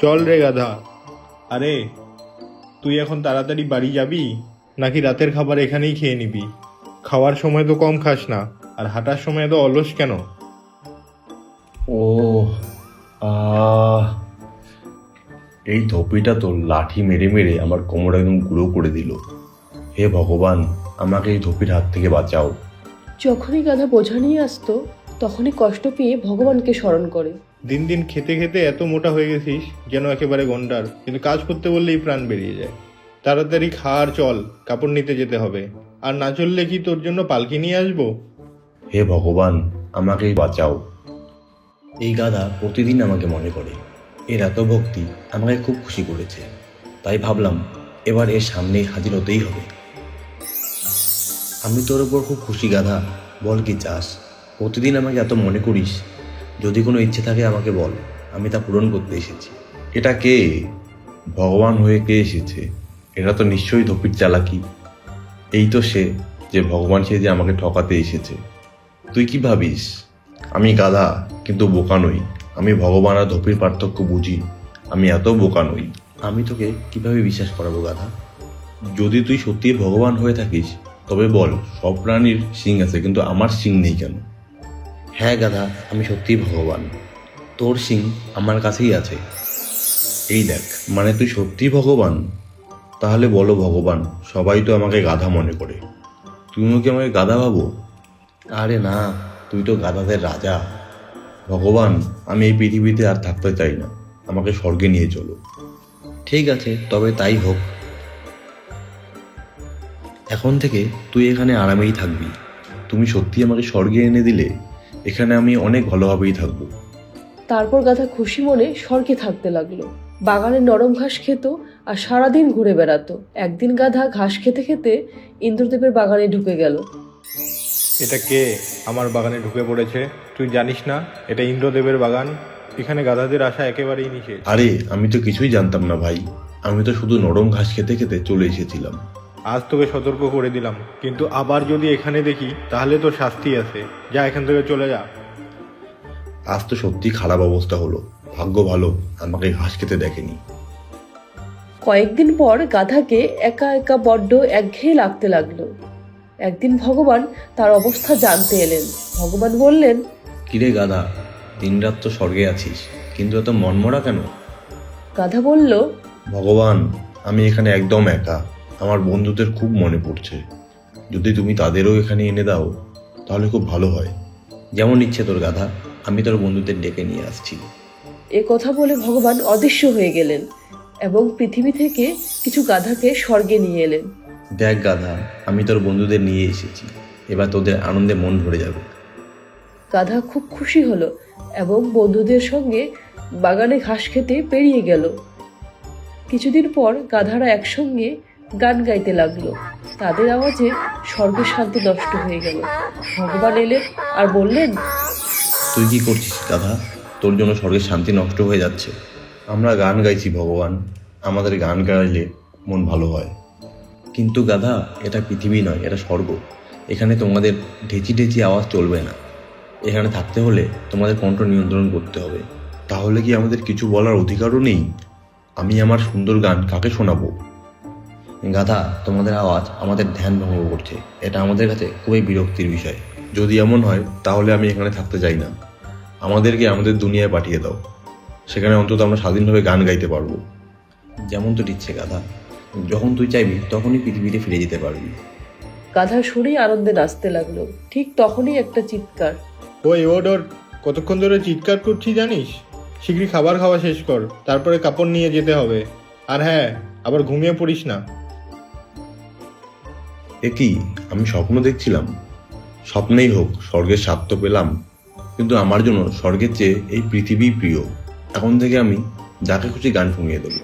চল রে গাধা। আরে তুই এখন তাড়াতাড়ি বাড়ি যাবি নাকি রাতের খাবার এখানেই খেয়ে নিবি? খাওয়ার সময় তো কম খাস না, আর হাঁটার সময় তো অলস কেন? ও আহ এই ধপিটা তো লাঠি মেরে মেরে আমার কোমর একদম গুঁড়ো করে দিল। হে ভগবান, আমাকে এই ধপির হাত থেকে বাঁচাও। যখনই গাধা বোঝা নিয়ে আসতো তখনই কষ্ট পেয়ে ভগবানকে স্মরণ করে। দিন দিন খেতে খেতে এত মোটা হয়ে গেছিস যেন একেবারে গন্ডার, কিন্তু কাজ করতে বললেই প্রাণ বেরিয়ে যায়। তাড়াতাড়ি খা আর চল, কাপড় নিতে যেতে হবে। আর না চললে কি তোর জন্য পালকি নিয়ে আসবো? হে ভগবান, আমাকে বাঁচাও। এই গাধা প্রতিদিন আমাকে মনে করে। এর এত ভক্তি আমাকে খুব খুশি করেছে, তাই ভাবলাম এবার এর সামনে হাজির হতেই হবে। আমি তোর ওপর খুব খুশি গাধা, বল কি চাস? প্রতিদিন আমাকে এত মনে করিস, যদি কোনো ইচ্ছে থাকে আমাকে বল, আমি তা পূরণ করতে এসেছি। এটা কে? ভগবান হয়ে কে এসেছে? এটা তো নিশ্চয়ই ধপির চালাকি। এই তো সে, যে ভগবান সেজে আমাকে ঠকাতে এসেছে। তুই কি ভাবিস আমি গাধা? কিন্তু বোকা নই। আমি ভগবান আর ধপির পার্থক্য বুঝি। আমি এত বোকা নই। আমি তোকে কিভাবে বিশ্বাস করাবো গাধা? যদি তুই সত্যি ভগবান হয়ে থাকিস তবে বল, সব প্রাণীর শিং আছে কিন্তু আমার শিং নেই কেন? হ্যাঁ গাধা, আমি সত্যিই ভগবান। তোর শিং আমার কাছেই আছে। এই দেখ, মানে তুই সত্যিই ভগবান? তাহলে বলো ভগবান, সবাই তো আমাকে গাধা মনে করে, তুমিও কি আমাকে গাধা ভাবো? আরে না, তুই তো গাধাদের রাজা। ভগবান, আমি এই পৃথিবীতে আর থাকতে চাই না, আমাকে স্বর্গে নিয়ে চলো। ঠিক আছে, তবে তাই হোক। এখন থেকে তুই এখানে আরামেই থাকবি। তুমি সত্যি আমাকে স্বর্গে এনে দিলে, এখানে আমি অনেক ভালোভাবেই থাকবো। তারপর গাধা খুশি মনে স্বর্গে থাকতে লাগলো। বাগানে নরম ঘাস খেত আর সারাদিন ঘুরে বেড়াতো। একদিন গাধা ঘাস খেতে খেতে ইন্দ্রদেবের বাগানে ঢুকে গেল। এটা কে আমার বাগানে ঢুকে পড়েছে? তুই জানিস না এটা ইন্দ্রদেবের বাগান? এখানে গাধাদের আসা একেবারেই নিষেধ। আরে আমি তো কিছুই জানতাম না ভাই, আমি তো শুধু নরম ঘাস খেতে খেতে চলে এসেছিলাম। আজ তোকে সতর্ক করে দিলাম, কিন্তু আবার যদি এখানে দেখি তাহলে তোর শাস্তি আছে। যা, এখান থেকে চলে যা। আজ তো সত্যি খারাপ অবস্থা হলো। ভাগ্য ভালো আমাকে ঘাস খেতে দেখেনি। কয়েকদিন পর গাধাকে একা একা বড্ড একঘেয়ে লাগতে লাগলো। একদিন ভগবান তার অবস্থা জানতে এলেন। ভগবান বললেন, কিরে গাধা, দিনরাত তো স্বর্গে আছিস, কিন্তু এত মনমরা কেন? গাধা বলল, ভগবান, আমি এখানে একদম একা। আমার বন্ধুদের খুব মনে পড়ছে। যদি তুমি তাদেরও এখানে এনে দাও তাহলে খুব ভালো হয়। যেমন ইচ্ছে তোর গাধা, আমি তোর বন্ধুদের ডেকে নিয়ে আসছি। এ কথা বলে ভগবান অদৃশ্য হয়ে গেলেন এবং পৃথিবী থেকে কিছু গাধাকে স্বর্গে নিয়ে এলেন। দেখ গাধা, আমি তোর বন্ধুদের নিয়ে এসেছি, এবার তোদের আনন্দে মন ভরে যাবে। গাধা খুব খুশি হলো এবং বন্ধুদের সঙ্গে বাগানে ঘাস খেতে বেরিয়ে গেল। কিছুদিন পর গাধারা একসঙ্গে গান গাইতে লাগলো। তাদের আওয়াজে স্বর্গের শান্তি নষ্ট হয়ে গেল। ভগবান এলেন আর বললেন, তুই কি করছিস গাধা? তোর জন্য স্বর্গের শান্তি নষ্ট হয়ে যাচ্ছে। আমরা গান গাইছি ভগবান, আমাদের গান গাইলে মন ভালো হয়। কিন্তু গাধা, এটা পৃথিবী নয়, এটা স্বর্গ। এখানে তোমাদের ঢেঁচি ঢেঁচি আওয়াজ চলবে না। এখানে থাকতে হলে তোমাদের কণ্ঠ নিয়ন্ত্রণ করতে হবে। তাহলে কি আমাদের কিছু বলার অধিকারও নেই? আমি আমার সুন্দর গান কাকে শোনাবো? গাধা, তোমাদের আওয়াজ আমাদের ধ্যান ভঙ্গ করছে। এটা আমাদের কাছে খুবই বিরক্তির বিষয়। যদি এমন হয় তাহলে আমি এখানে থাকতে চাই না। আমাদেরকে আমাদের দুনিয়ায় পাঠিয়ে দাও, সেখানে অন্তত আমরা স্বাধীনভাবে গান গাইতে পারবো। যেমন তো ইচ্ছে গাধা, যখন তুই চাইবি তখনই পৃথিবীতে ফিরে যেতে পারবি। গাধা শুনেই আনন্দে নাচতে লাগলো। ঠিক তখনই একটা চিৎকার। ওই ওর কতক্ষণ ধরে চিৎকার করছি জানিস? শীঘ্রই খাবার খাওয়া শেষ কর, তারপরে কাপড় নিয়ে যেতে হবে। আর হ্যাঁ, আবার ঘুমিয়ে পড়িস না। এ কি, আমি স্বপ্ন দেখছিলাম? স্বপ্নেই হোক, স্বর্গের স্বাদ তো পেলাম, কিন্তু আমার জন্য স্বর্গের চেয়ে এই পৃথিবী প্রিয়। এখন থেকে আমি যাকে খুশি গান শুনিয়ে দেবো।